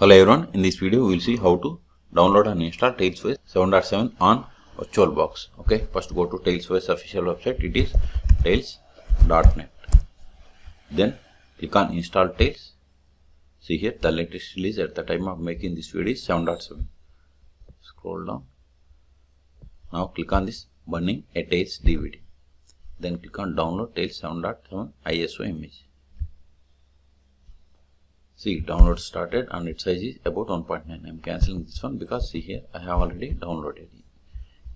Hello everyone, in this video we will see how to download and install TailsOS 7.7 on VirtualBox. Okay, first go to TailsOS official website, it is tails.net. Then click on install Tails. See here the latest release at the time of making this video is 7.7. Scroll down. Now click on this burning a Tails DVD. Then click on download Tails 7.7 ISO image. See, download started and its size is about 1.9. I am cancelling this one because see here I have already downloaded it.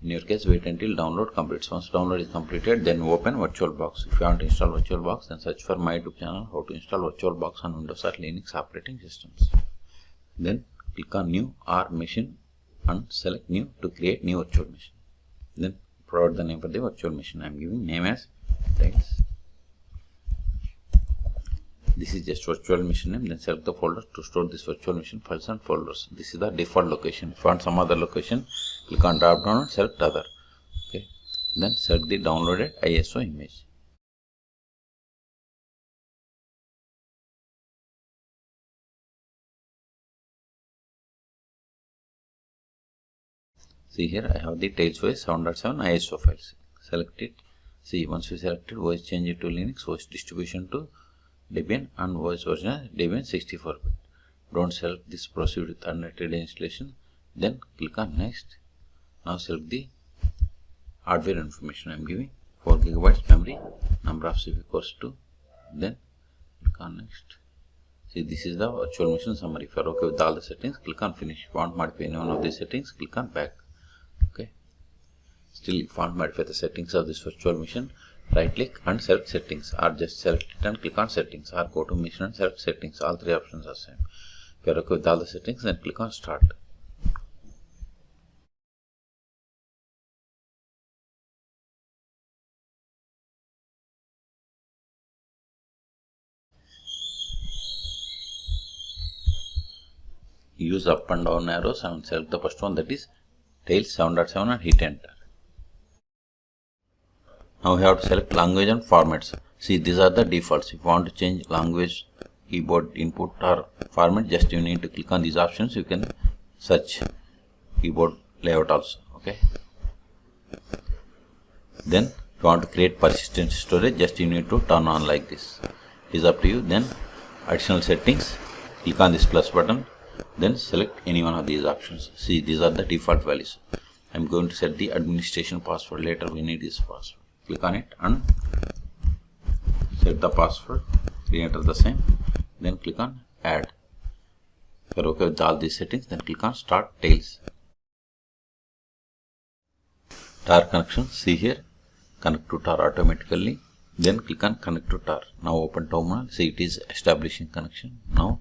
In your case, wait until download completes. Once download is completed, then open VirtualBox. If you want to install VirtualBox, then search for my YouTube channel how to install VirtualBox on Windows or Linux operating systems. Then click on new or machine and select new to create new virtual machine. Then provide the name for the virtual machine. I am giving name as Tails. This is just virtual machine name. Then select the folder to store this virtual machine files and folders. This is the default location. If you want some other location, click on drop down and select other. Okay. Then select the downloaded ISO image. See here I have the TailsOS 7.7 ISO files. Select it. See, once you select it, OS change it to Linux, OS distribution to Debian and OS version Debian 64-bit. Don't select this proceed with unrated installation. Then click on next. Now select the hardware information. I am giving 4 GB memory, number of CPU cores 2. Then click on next. See, this is the virtual machine summary. If you are okay with all the settings, click on finish. If you want to modify any one of these settings, click on back. Okay. Still, if you want to modify the settings of this virtual machine, right click and select settings, or just select it and click on settings, or go to machine and select settings. All three options are same. If you are okay with all the settings, then click on start. Use up and down arrows and select the first one, that is Tails 7.7, and hit enter. Now we have to select language and formats. See, these are the defaults. If you want to change language, keyboard input or format, just you need to click on these options. You can search keyboard layout also. Okay. Then if you want to create persistent storage, just you need to turn on like this. It is up to you. Then additional settings, click on this plus button. Then select any one of these options. See, these are the default values. I am going to set the administration password. Later we need this password. Click on it and set the password. Re-enter the same. Then click on add. If you are okay with all these settings, then click on start Tails. Tar connection. See here, connect to tar automatically. Then click on connect to tar. Now open terminal. See, it is establishing connection. Now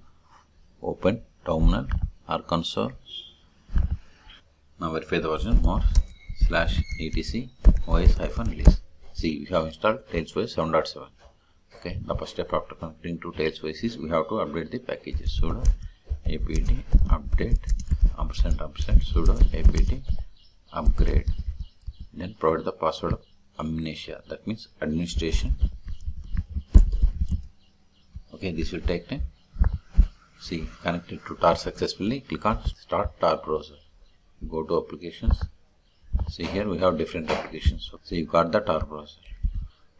open terminal or console. Now verify the version more /etc os-release. See, we have installed TailsOS 7.7. Okay, the first step after connecting to TailsOS is we have to update the packages. Sudo apt update && sudo apt upgrade. Then provide the password of amnesia, that means administration. Okay, this will take time. See, connected to tar successfully. Click on start tar browser. Go to applications. See, here we have different applications. So you got the tar browser.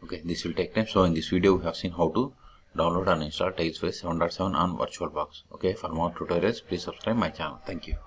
Okay, this will take time. So in this video we have seen how to download and install TailsOS 7.7 on VirtualBox. Okay, for more tutorials please subscribe my channel. Thank you.